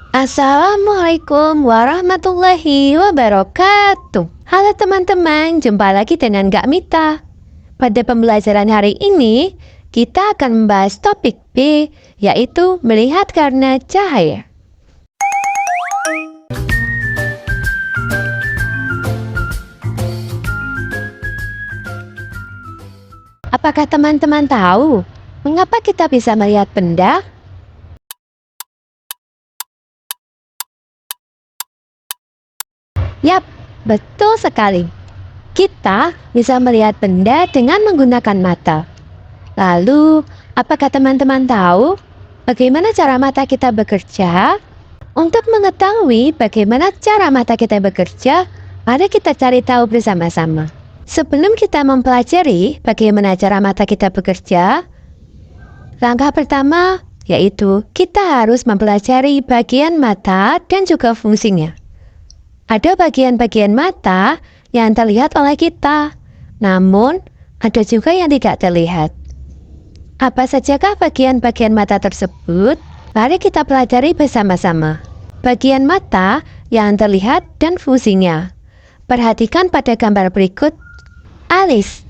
Assalamualaikum warahmatullahi wabarakatuh. Halo teman-teman, jumpa lagi dengan Kak Mita. Pada pembelajaran hari ini, kita akan membahas topik B, yaitu melihat karena cahaya. Apakah teman-teman tahu mengapa kita bisa melihat benda? Yap, betul sekali. Kita bisa melihat benda dengan menggunakan mata. Lalu, apakah teman-teman tahu bagaimana cara mata kita bekerja? Untuk mengetahui bagaimana cara mata kita bekerja, mari kita cari tahu bersama-sama. Sebelum kita mempelajari bagaimana cara mata kita bekerja, langkah pertama yaitu kita harus mempelajari bagian mata dan juga fungsinya. Ada bagian-bagian mata yang terlihat oleh kita, namun ada juga yang tidak terlihat. Apa sajakah bagian-bagian mata tersebut? Mari kita pelajari bersama-sama. Bagian mata yang terlihat dan fungsinya. Perhatikan pada gambar berikut. Alis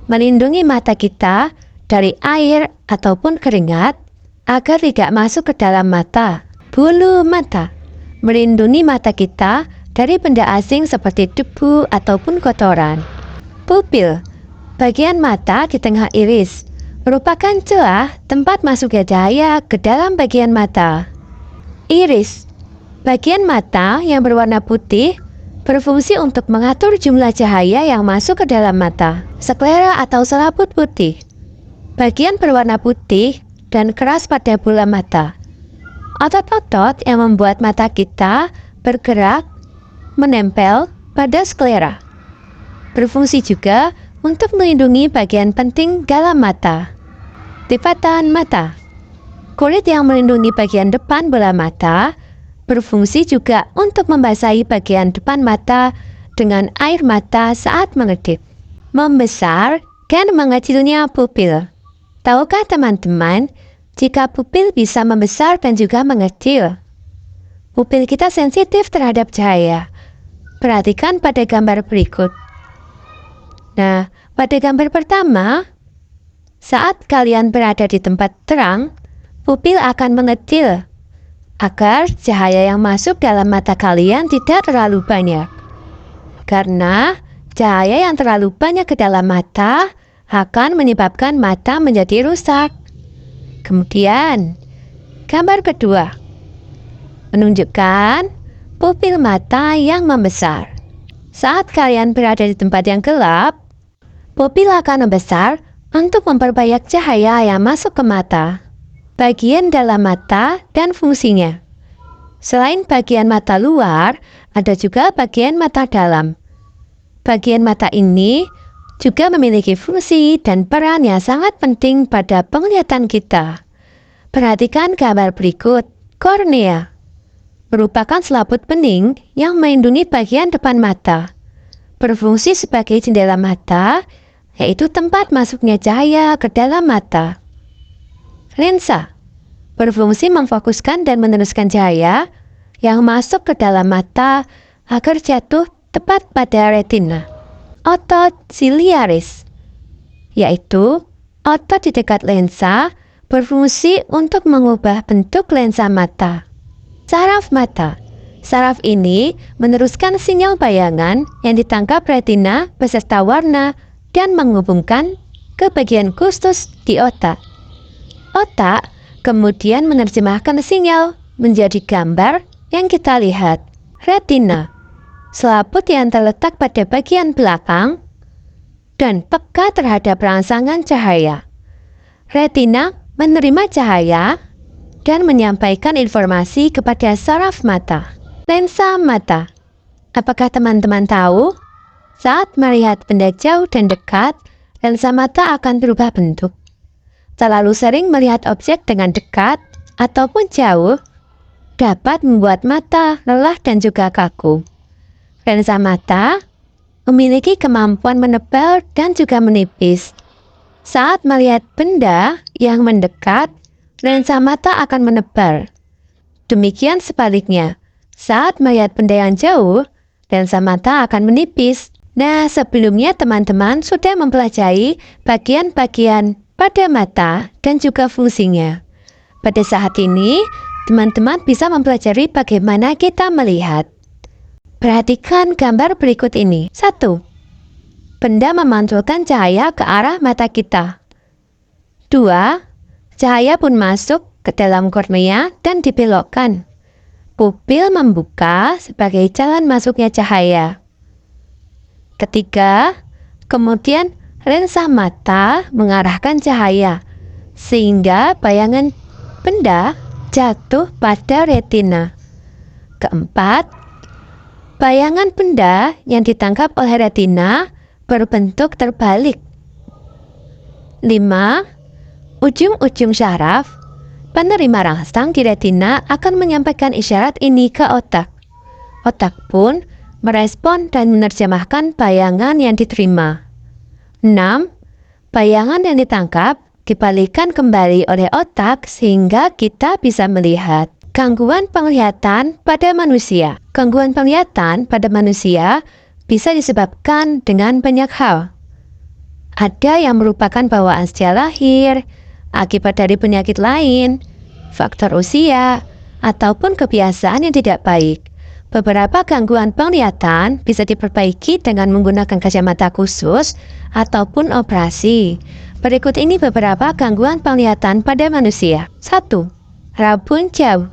melindungi mata kita dari air ataupun keringat agar tidak masuk ke dalam mata. Bulu mata melindungi mata kita dari benda asing seperti debu ataupun kotoran. Pupil, bagian mata di tengah iris, merupakan celah tempat masuknya cahaya ke dalam bagian mata. Iris, bagian mata yang berwarna putih, berfungsi untuk mengatur jumlah cahaya yang masuk ke dalam mata. Sklera atau selaput putih, bagian berwarna putih dan keras pada bola mata. Otot-otot yang membuat mata kita bergerak menempel pada sklera. Berfungsi juga untuk melindungi bagian penting dalam mata. Lipatan mata, kulit yang melindungi bagian depan bola mata, berfungsi juga untuk membasahi bagian depan mata dengan air mata saat mengedip. Membesar dan mengecilnya pupil. Tahukah teman-teman, jika pupil bisa membesar dan juga mengecil? Pupil kita sensitif terhadap cahaya. Perhatikan pada gambar berikut. Nah, pada gambar pertama, saat kalian berada di tempat terang, pupil akan mengecil agar cahaya yang masuk dalam mata kalian tidak terlalu banyak. Karena cahaya yang terlalu banyak ke dalam mata akan menyebabkan mata menjadi rusak. Kemudian, gambar kedua menunjukkan pupil mata yang membesar. Saat kalian berada di tempat yang gelap, pupil akan membesar untuk memperbanyak cahaya yang masuk ke mata. Bagian dalam mata dan fungsinya. Selain bagian mata luar, ada juga bagian mata dalam. Bagian mata ini juga memiliki fungsi dan peran yang sangat penting pada penglihatan kita. Perhatikan gambar berikut. Kornea merupakan selaput bening yang melindungi bagian depan mata. Berfungsi sebagai jendela mata, yaitu tempat masuknya cahaya ke dalam mata. Lensa berfungsi memfokuskan dan meneruskan cahaya yang masuk ke dalam mata agar jatuh tepat pada retina. Otot siliaris, yaitu otot di dekat lensa, berfungsi untuk mengubah bentuk lensa mata. Saraf mata. Saraf ini meneruskan sinyal bayangan yang ditangkap retina beserta warna dan menghubungkan ke bagian khusus di otak. Otak kemudian menerjemahkan sinyal menjadi gambar yang kita lihat. Retina, selaput yang terletak pada bagian belakang dan peka terhadap rangsangan cahaya. Retina menerima cahaya dan menyampaikan informasi kepada saraf mata. Lensa mata. Apakah teman-teman tahu? Saat melihat benda jauh dan dekat, lensa mata akan berubah bentuk. Terlalu sering melihat objek dengan dekat ataupun jauh dapat membuat mata lelah dan juga kaku. Lensa mata memiliki kemampuan menebal dan juga menipis. Saat melihat benda yang mendekat, lensa mata akan menebal. Demikian sebaliknya, saat melihat benda yang jauh, lensa mata akan menipis. Nah, sebelumnya teman-teman sudah mempelajari bagian-bagian pada mata dan juga fungsinya. Pada saat ini, teman-teman bisa mempelajari bagaimana kita melihat. Perhatikan gambar berikut ini. 1. Benda memantulkan cahaya ke arah mata kita. 2. Cahaya pun masuk ke dalam kornea dan dibelokkan. Pupil membuka sebagai jalan masuknya cahaya. 3. Kemudian lensa mata mengarahkan cahaya sehingga bayangan benda jatuh pada retina. 4. Bayangan benda yang ditangkap oleh retina berbentuk terbalik. 5. Ujung-ujung syaraf penerima rangsang di retina akan menyampaikan isyarat ini ke otak. Otak pun merespon dan menerjemahkan bayangan yang diterima. 6. Bayangan yang ditangkap dibalikan kembali oleh otak sehingga kita bisa melihat. Gangguan penglihatan pada manusia. Gangguan penglihatan pada manusia bisa disebabkan dengan banyak hal. Ada yang merupakan bawaan sejak lahir, akibat dari penyakit lain, faktor usia, ataupun kebiasaan yang tidak baik. Beberapa gangguan penglihatan bisa diperbaiki dengan menggunakan kacamata khusus ataupun operasi. Berikut ini beberapa gangguan penglihatan pada manusia. 1. Rabun jauh.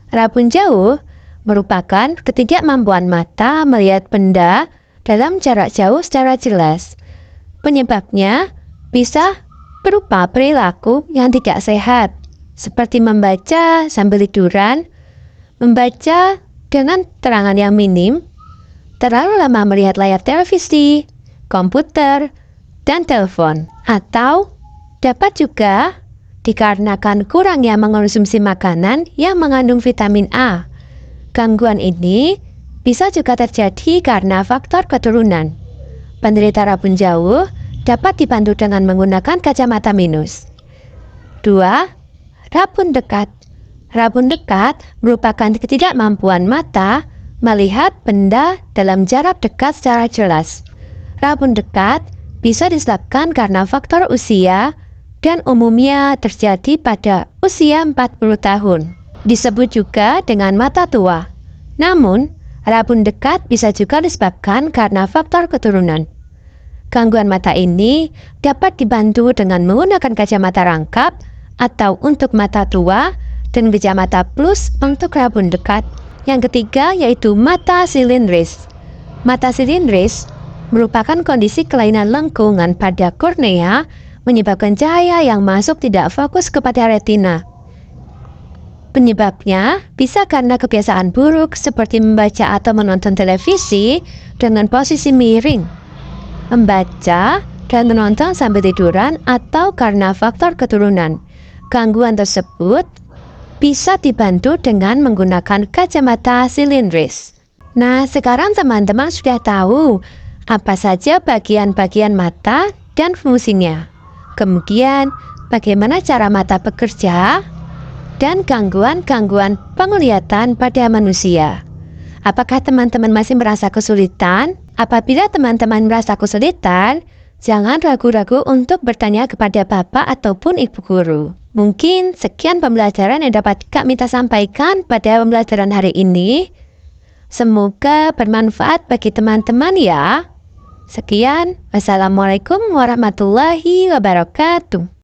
Rabun jauh merupakan ketidakmampuan mata melihat benda dalam jarak jauh secara jelas. Penyebabnya bisa berupa perilaku yang tidak sehat, seperti membaca sambil tiduran, membaca dengan terangan yang minim, terlalu lama melihat layar televisi, komputer, dan telepon. Atau dapat juga dikarenakan kurangnya mengonsumsi makanan yang mengandung vitamin A. Gangguan ini bisa juga terjadi karena faktor keturunan. Penderita rabun jauh dapat dibantu dengan menggunakan kacamata minus. 2. Rabun dekat. Rabun dekat merupakan ketidakmampuan mata melihat benda dalam jarak dekat secara jelas. Rabun dekat bisa disebabkan karena faktor usia dan umumnya terjadi pada usia 40 tahun. Disebut juga dengan mata tua. Namun, rabun dekat bisa juga disebabkan karena faktor keturunan. Gangguan mata ini dapat dibantu dengan menggunakan kacamata rangkap atau untuk mata tua dan kacamata plus untuk rabun dekat. Yang ketiga yaitu mata silindris. Mata silindris merupakan kondisi kelainan lengkungan pada kornea menyebabkan cahaya yang masuk tidak fokus kepada retina. Penyebabnya bisa karena kebiasaan buruk seperti membaca atau menonton televisi dengan posisi miring, membaca dan menonton sambil tiduran, atau karena faktor keturunan. Gangguan tersebut bisa dibantu dengan menggunakan kacamata silindris. Nah, sekarang teman-teman sudah tahu apa saja bagian-bagian mata dan fungsinya. Kemudian, bagaimana cara mata bekerja dan gangguan-gangguan penglihatan pada manusia. Apakah teman-teman masih merasa kesulitan? Apabila teman-teman merasa kesulitan, jangan ragu-ragu untuk bertanya kepada bapak ataupun ibu guru. Mungkin sekian pembelajaran yang dapat Kak Mita sampaikan pada pembelajaran hari ini. Semoga bermanfaat bagi teman-teman ya. Sekian, wassalamualaikum warahmatullahi wabarakatuh.